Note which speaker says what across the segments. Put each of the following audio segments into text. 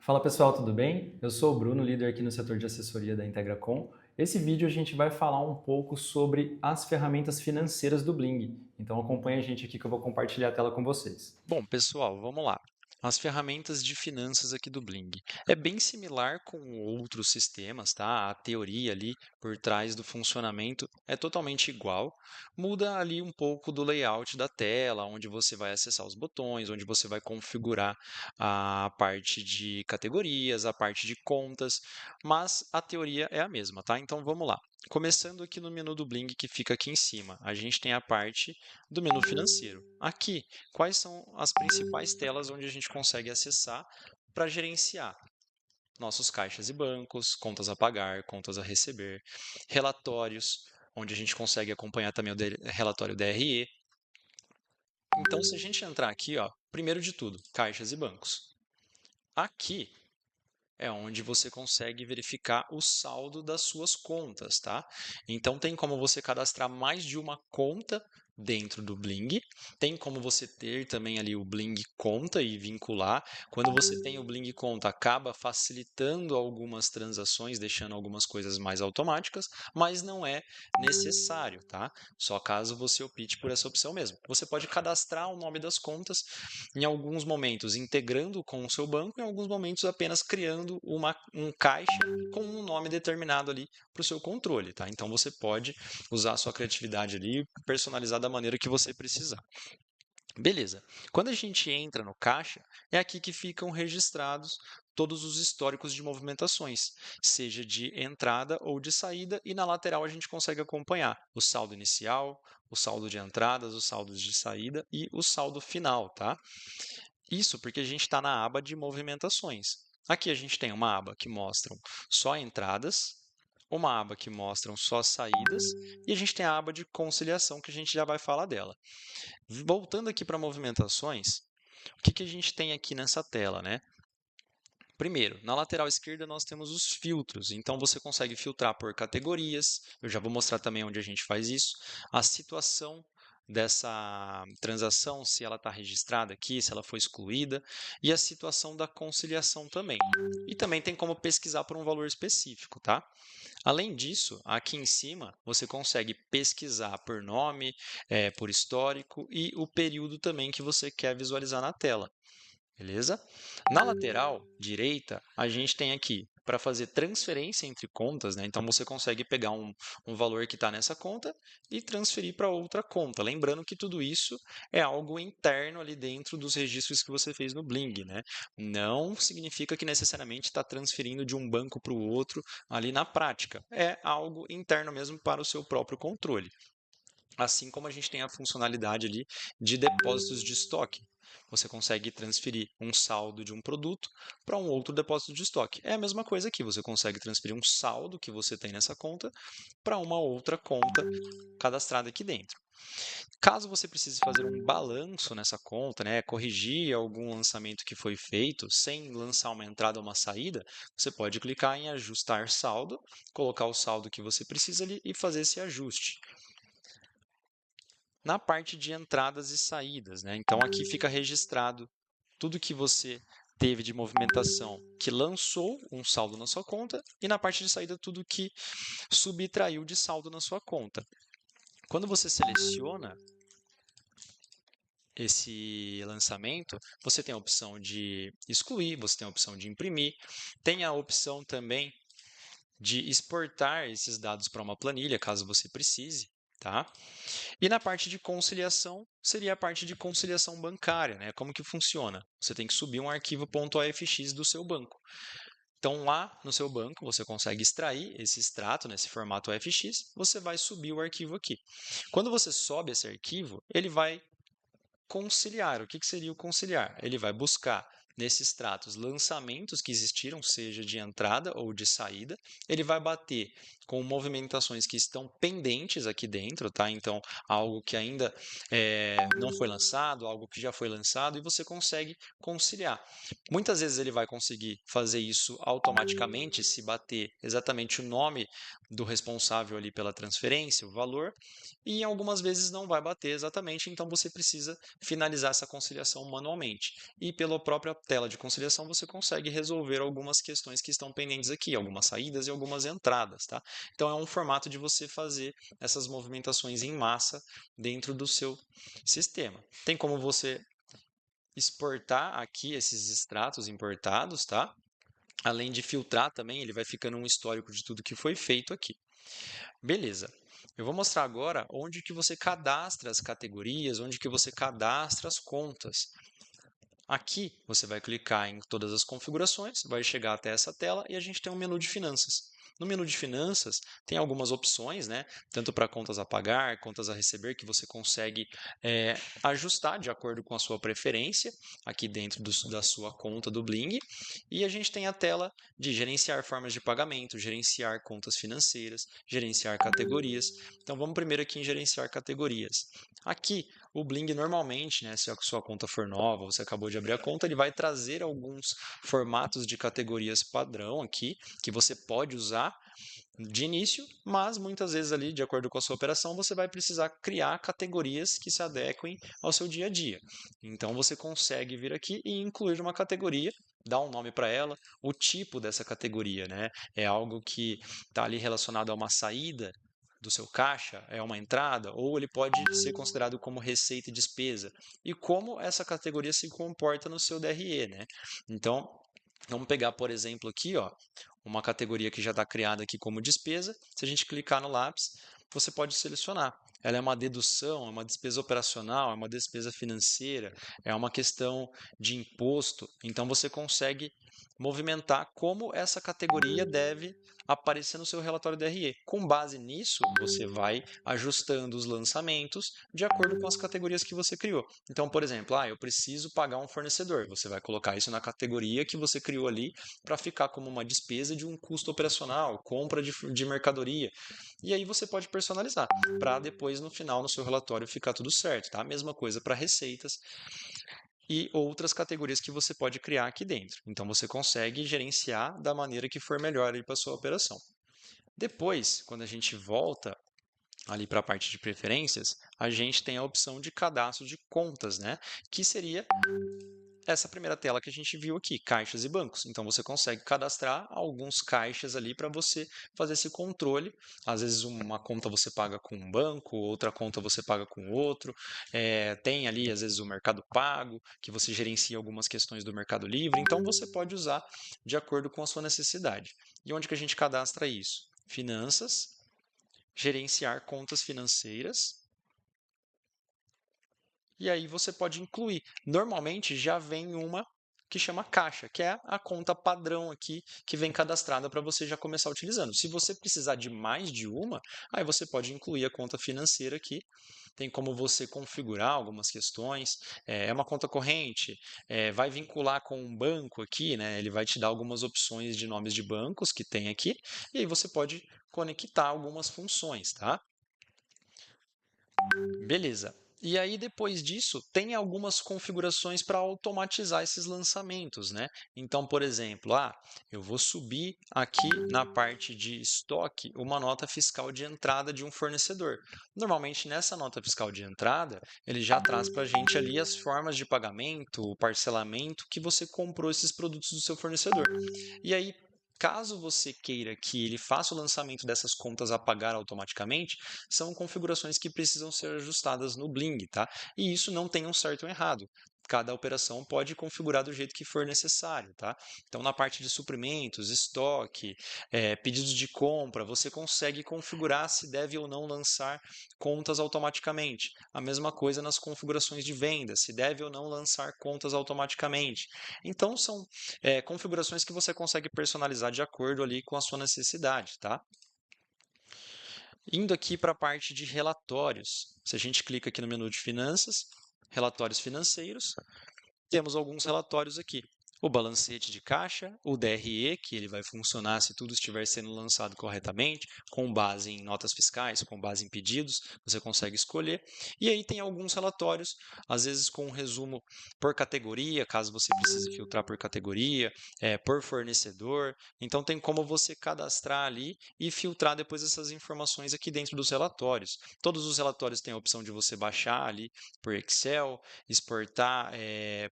Speaker 1: Fala pessoal, tudo bem? Eu sou o Bruno, líder aqui no setor de assessoria da Integracom. Esse vídeo a gente vai falar um pouco sobre as ferramentas financeiras do Bling. Então acompanha a gente aqui que eu vou compartilhar a tela com vocês.
Speaker 2: Bom, pessoal, vamos lá. As ferramentas de finanças aqui do Bling. É bem similar com outros sistemas, tá? A teoria ali por trás do funcionamento é totalmente igual. Muda ali um pouco do layout da tela, onde você vai acessar os botões, onde você vai configurar a parte de categorias, a parte de contas, mas a teoria é a mesma, tá? Então vamos lá. Começando aqui no menu do Bling que fica aqui em cima, a gente tem a parte do menu financeiro. Aqui, quais são as principais telas onde a gente consegue acessar para gerenciar nossos caixas e bancos, contas a pagar, contas a receber, relatórios, onde a gente consegue acompanhar também o relatório DRE. Então, se a gente entrar aqui, ó, primeiro de tudo, caixas e bancos. Aqui é onde você consegue verificar o saldo das suas contas, tá? Então tem como você cadastrar mais de uma conta dentro do Bling, tem como você ter também ali o Bling Conta e vincular. Quando você tem o Bling Conta, acaba facilitando algumas transações, deixando algumas coisas mais automáticas, mas não é necessário, tá? Só caso você opte por essa opção mesmo. Você pode cadastrar o nome das contas em alguns momentos integrando com o seu banco, em alguns momentos apenas criando um caixa com um nome determinado ali para o seu controle, tá? Então você pode usar a sua criatividade ali, personalizar da maneira que você precisar. Beleza. Quando a gente entra no caixa, é aqui que ficam registrados todos os históricos de movimentações, seja de entrada ou de saída, e na lateral a gente consegue acompanhar o saldo inicial, o saldo de entradas, os saldos de saída e o saldo final, tá? Isso porque a gente está na aba de movimentações. Aqui a gente tem uma aba que mostra só entradas, uma aba que mostra só saídas, e a gente tem a aba de conciliação que a gente já vai falar dela. Voltando aqui para movimentações, o que a gente tem aqui nessa tela, né? Primeiro, na lateral esquerda nós temos os filtros, então você consegue filtrar por categorias, eu já vou mostrar também onde a gente faz isso, a situação dessa transação, se ela está registrada aqui, se ela foi excluída, e a situação da conciliação também. E também tem como pesquisar por um valor específico, tá? Além disso, aqui em cima você consegue pesquisar por nome, por histórico e o período também que você quer visualizar na tela. Beleza? Na lateral direita, a gente tem aqui para fazer transferência entre contas, né? Então você consegue pegar um valor que está nessa conta e transferir para outra conta. Lembrando que tudo isso é algo interno ali dentro dos registros que você fez no Bling, né? Não significa que necessariamente está transferindo de um banco para o outro ali na prática. É algo interno mesmo para o seu próprio controle. Assim como a gente tem a funcionalidade ali de depósitos de estoque. Você consegue transferir um saldo de um produto para um outro depósito de estoque. É a mesma coisa aqui, você consegue transferir um saldo que você tem nessa conta para uma outra conta cadastrada aqui dentro. Caso você precise fazer um balanço nessa conta, né, corrigir algum lançamento que foi feito sem lançar uma entrada ou uma saída, você pode clicar em ajustar saldo, colocar o saldo que você precisa ali e fazer esse ajuste. Na parte de entradas e saídas, né? Então aqui fica registrado tudo que você teve de movimentação que lançou um saldo na sua conta e na parte de saída tudo que subtraiu de saldo na sua conta. Quando você seleciona esse lançamento, você tem a opção de excluir, você tem a opção de imprimir, tem a opção também de exportar esses dados para uma planilha, caso você precise, tá? E na parte de conciliação, seria a parte de conciliação bancária, né? Como que funciona? Você tem que subir um arquivo .ofx do seu banco. Então, lá no seu banco, você consegue extrair esse extrato nesse formato OFX, você vai subir o arquivo aqui. Quando você sobe esse arquivo, ele vai conciliar. O que seria o conciliar? Ele vai buscar nesses tratos lançamentos que existiram, seja de entrada ou de saída. Ele vai bater com movimentações que estão pendentes aqui dentro, tá? Então, algo que ainda não foi lançado, algo que já foi lançado, e você consegue conciliar. Muitas vezes ele vai conseguir fazer isso automaticamente, se bater exatamente o nome do responsável ali pela transferência, o valor, e algumas vezes não vai bater exatamente, então você precisa finalizar essa conciliação manualmente. E pela própria tela de conciliação você consegue resolver algumas questões que estão pendentes aqui, algumas saídas e algumas entradas, tá? Então é um formato de você fazer essas movimentações em massa dentro do seu sistema. Tem como você exportar aqui esses extratos importados, tá? Além de filtrar também, ele vai ficando um histórico de tudo que foi feito aqui. Beleza. Eu vou mostrar agora onde que você cadastra as categorias, onde que você cadastra as contas. Aqui você vai clicar em todas as configurações, vai chegar até essa tela e a gente tem um menu de finanças. No menu de finanças tem algumas opções, né? Tanto para contas a pagar, contas a receber, que você consegue ajustar de acordo com a sua preferência aqui dentro da sua conta do Bling. E a gente tem a tela de gerenciar formas de pagamento, gerenciar contas financeiras, gerenciar categorias. Então vamos primeiro aqui em gerenciar categorias. Aqui o Bling normalmente, né, se a sua conta for nova, você acabou de abrir a conta, ele vai trazer alguns formatos de categorias padrão aqui, que você pode usar de início, mas muitas vezes ali, de acordo com a sua operação, você vai precisar criar categorias que se adequem ao seu dia a dia. Então você consegue vir aqui e incluir uma categoria, dar um nome para ela, o tipo dessa categoria, né? É algo que está ali relacionado a uma saída do seu caixa, é uma entrada, ou ele pode ser considerado como receita e despesa, e como essa categoria se comporta no seu DRE, né? Então, vamos pegar, por exemplo, aqui, ó, uma categoria que já está criada aqui como despesa. Se a gente clicar no lápis, você pode selecionar. Ela é uma dedução, é uma despesa operacional, é uma despesa financeira, é uma questão de imposto. Então, você consegue movimentar como essa categoria deve aparecer no seu relatório DRE. Com base nisso, você vai ajustando os lançamentos de acordo com as categorias que você criou. Então, por exemplo, eu preciso pagar um fornecedor. Você vai colocar isso na categoria que você criou ali para ficar como uma despesa de um custo operacional, compra de mercadoria. E aí você pode personalizar para depois, no final, no seu relatório, ficar tudo certo. Tá? A mesma coisa para receitas e outras categorias que você pode criar aqui dentro. Então, você consegue gerenciar da maneira que for melhor para a sua operação. Depois, quando a gente volta ali para a parte de preferências, a gente tem a opção de cadastro de contas, né? Que seria essa primeira tela que a gente viu aqui, caixas e bancos. Então, você consegue cadastrar alguns caixas ali para você fazer esse controle. Às vezes, uma conta você paga com um banco, outra conta você paga com outro. Tem ali, às vezes, o Mercado Pago, que você gerencia algumas questões do Mercado Livre. Então, você pode usar de acordo com a sua necessidade. E onde que a gente cadastra isso? Finanças, gerenciar contas financeiras. E aí você pode incluir. Normalmente já vem uma que chama caixa, que é a conta padrão aqui que vem cadastrada para você já começar utilizando. Se você precisar de mais de uma, aí você pode incluir a conta financeira aqui. Tem como você configurar algumas questões. É uma conta corrente, vai vincular com um banco aqui, né? Ele vai te dar algumas opções de nomes de bancos que tem aqui, e aí você pode conectar algumas funções, tá? Beleza. E aí, depois disso, tem algumas configurações para automatizar esses lançamentos, né? Então, por exemplo, eu vou subir aqui na parte de estoque uma nota fiscal de entrada de um fornecedor. Normalmente, nessa nota fiscal de entrada, ele já traz para a gente ali as formas de pagamento, o parcelamento que você comprou esses produtos do seu fornecedor. E aí, caso você queira que ele faça o lançamento dessas contas a pagar automaticamente, são configurações que precisam ser ajustadas no Bling, tá? E isso não tem um certo ou errado. Cada operação pode configurar do jeito que for necessário, tá? Então, na parte de suprimentos, estoque, pedidos de compra, você consegue configurar se deve ou não lançar contas automaticamente. A mesma coisa nas configurações de venda, se deve ou não lançar contas automaticamente. Então, são configurações que você consegue personalizar de acordo ali com a sua necessidade, tá? Indo aqui para a parte de relatórios, se a gente clica aqui no menu de finanças, relatórios financeiros, temos alguns relatórios aqui. o balancete de caixa, o DRE, que ele vai funcionar se tudo estiver sendo lançado corretamente, com base em notas fiscais, com base em pedidos, você consegue escolher. E aí tem alguns relatórios, às vezes com um resumo por categoria, caso você precise filtrar por categoria, por fornecedor. Então tem como você cadastrar ali e filtrar depois essas informações aqui dentro dos relatórios. Todos os relatórios têm a opção de você baixar ali por Excel, exportar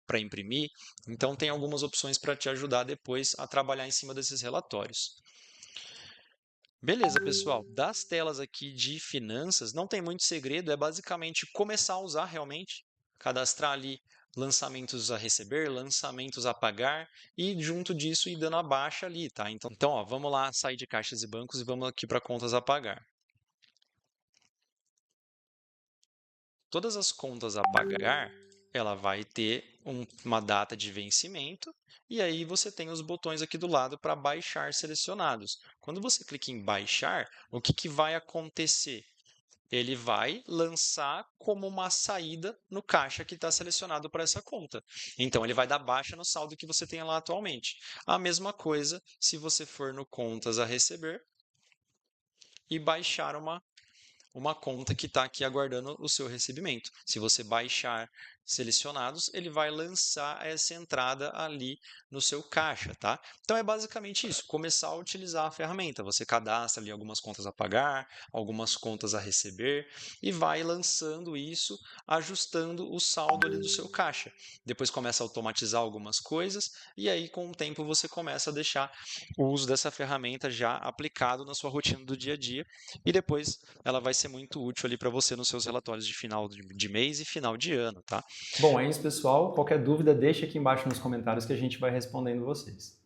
Speaker 2: para imprimir. Então tem algumas opções para te ajudar depois a trabalhar em cima desses relatórios. Beleza, pessoal. Das telas aqui de finanças, não tem muito segredo, é basicamente começar a usar realmente, cadastrar ali lançamentos a receber, lançamentos a pagar e junto disso ir dando a baixa ali, tá? Então, ó, vamos lá sair de caixas e bancos e vamos aqui para contas a pagar. Todas as contas a pagar, ela vai ter uma data de vencimento e aí você tem os botões aqui do lado para baixar selecionados. Quando você clica em baixar, o que vai acontecer? Ele vai lançar como uma saída no caixa que está selecionado para essa conta. Então, ele vai dar baixa no saldo que você tem lá atualmente. A mesma coisa se você for no contas a receber e baixar uma conta que está aqui aguardando o seu recebimento. Se você baixar selecionados, ele vai lançar essa entrada ali no seu caixa, tá? Então é basicamente isso, começar a utilizar a ferramenta. Você cadastra ali algumas contas a pagar, algumas contas a receber e vai lançando isso, ajustando o saldo ali do seu caixa. Depois começa a automatizar algumas coisas e aí com o tempo você começa a deixar o uso dessa ferramenta já aplicado na sua rotina do dia a dia e depois ela vai ser muito útil ali para você nos seus relatórios de final de mês e final de ano, tá?
Speaker 1: Bom, é isso, pessoal. Qualquer dúvida, deixa aqui embaixo nos comentários que a gente vai respondendo vocês.